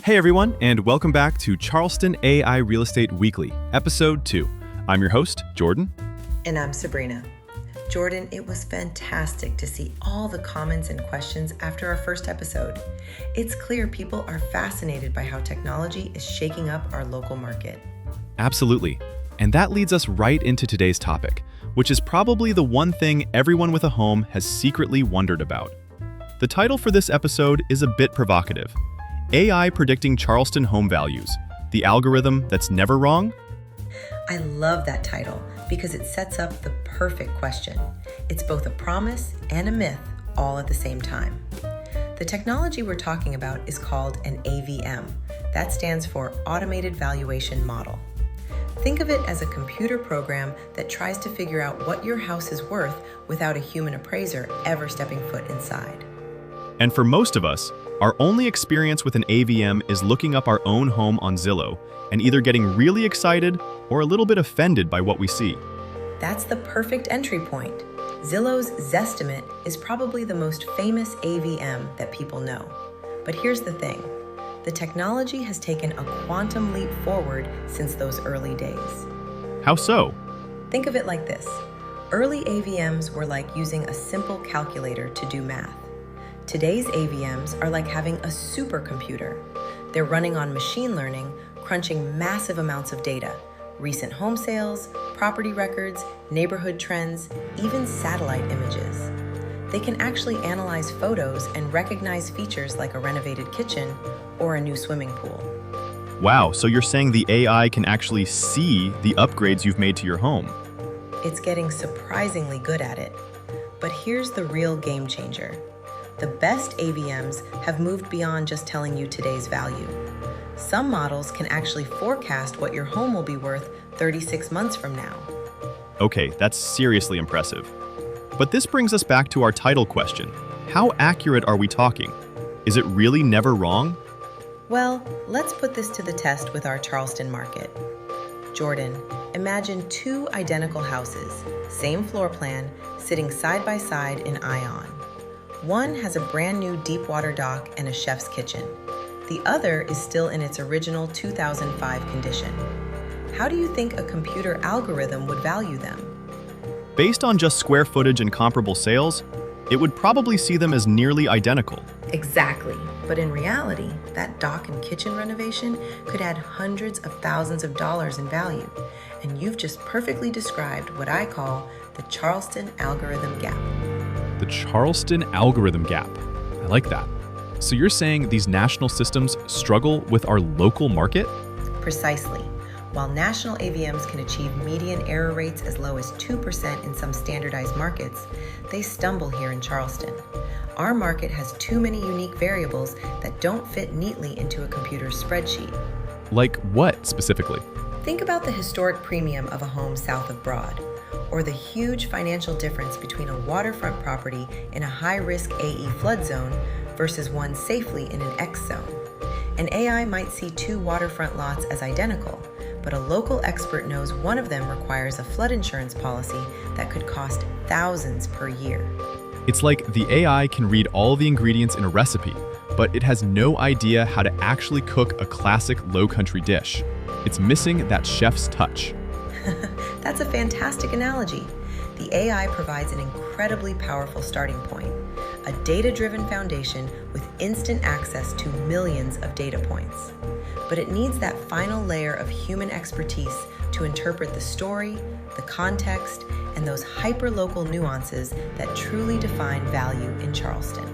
Hey everyone, and welcome back to Charleston AI Real Estate Weekly, Episode 2. I'm your host, Jordan. And I'm Sabrina. Jordan, it was fantastic to see all the comments and questions after our first episode. It's clear people are fascinated by how technology is shaking up our local market. Absolutely. And that leads us right into today's topic, which is probably the one thing everyone with a home has secretly wondered about. The title for this episode is a bit provocative. AI predicting Charleston home values, the algorithm that's never wrong? I love that title because it sets up the perfect question. It's both a promise and a myth all at the same time. The technology we're talking about is called an AVM. That stands for Automated Valuation Model. Think of it as a computer program that tries to figure out what your house is worth without a human appraiser ever stepping foot inside. And for most of us, our only experience with an AVM is looking up our own home on Zillow and either getting really excited or a little bit offended by what we see. That's the perfect entry point. Zillow's Zestimate is probably the most famous AVM that people know. But here's the thing. The technology has taken a quantum leap forward since those early days. How so? Think of it like this. Early AVMs were like using a simple calculator to do math. Today's AVMs are like having a supercomputer. They're running on machine learning, crunching massive amounts of data, recent home sales, property records, neighborhood trends, even satellite images. They can actually analyze photos and recognize features like a renovated kitchen or a new swimming pool. Wow, so you're saying the AI can actually see the upgrades you've made to your home? It's getting surprisingly good at it. But here's the real game changer. The best AVMs have moved beyond just telling you today's value. Some models can actually forecast what your home will be worth 36 months from now. Okay, that's seriously impressive. But this brings us back to our title question. How accurate are we talking? Is it really never wrong? Well, let's put this to the test with our Charleston market. Jordan, imagine two identical houses, same floor plan, sitting side by side in Ion. One has a brand new deep water dock and a chef's kitchen. The other is still in its original 2005 condition. How do you think a computer algorithm would value them? Based on just square footage and comparable sales, it would probably see them as nearly identical. Exactly. But in reality, that dock and kitchen renovation could add hundreds of thousands of dollars in value. And you've just perfectly described what I call the Charleston Algorithm Gap. The Charleston Algorithm Gap. I like that. So you're saying these national systems struggle with our local market? Precisely. While national AVMs can achieve median error rates as low as 2% in some standardized markets, they stumble here in Charleston. Our market has too many unique variables that don't fit neatly into a computer's spreadsheet. Like what specifically? Think about the historic premium of a home south of Broad, or the huge financial difference between a waterfront property in a high-risk AE flood zone versus one safely in an X zone. An AI might see two waterfront lots as identical, but a local expert knows one of them requires a flood insurance policy that could cost thousands per year. It's like the AI can read all the ingredients in a recipe, but it has no idea how to actually cook a classic Lowcountry dish. It's missing that chef's touch. That's a fantastic analogy. The AI provides an incredibly powerful starting point, a data-driven foundation with instant access to millions of data points. But it needs that final layer of human expertise to interpret the story, the context, and those hyper-local nuances that truly define value in Charleston.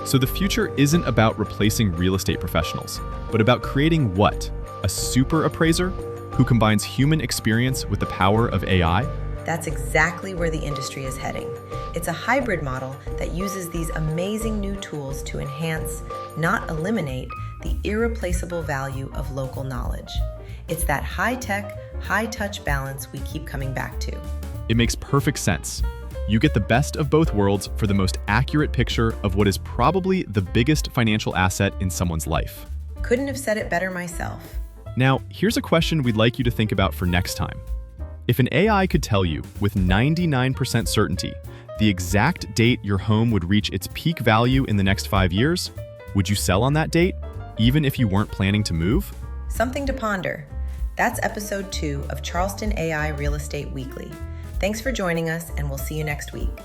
So the future isn't about replacing real estate professionals, but about creating what? A super-appraiser who combines human experience with the power of AI? That's exactly where the industry is heading. It's a hybrid model that uses these amazing new tools to enhance, not eliminate, the irreplaceable value of local knowledge. It's that high-tech, high-touch balance we keep coming back to. It makes perfect sense. You get the best of both worlds for the most accurate picture of what is probably the biggest financial asset in someone's life. Couldn't have said it better myself. Now, here's a question we'd like you to think about for next time. If an AI could tell you with 99% certainty the exact date your home would reach its peak value in the next 5 years, would you sell on that date, even if you weren't planning to move? Something to ponder. That's episode 2 of Charleston AI Real Estate Weekly. Thanks for joining us, and we'll see you next week.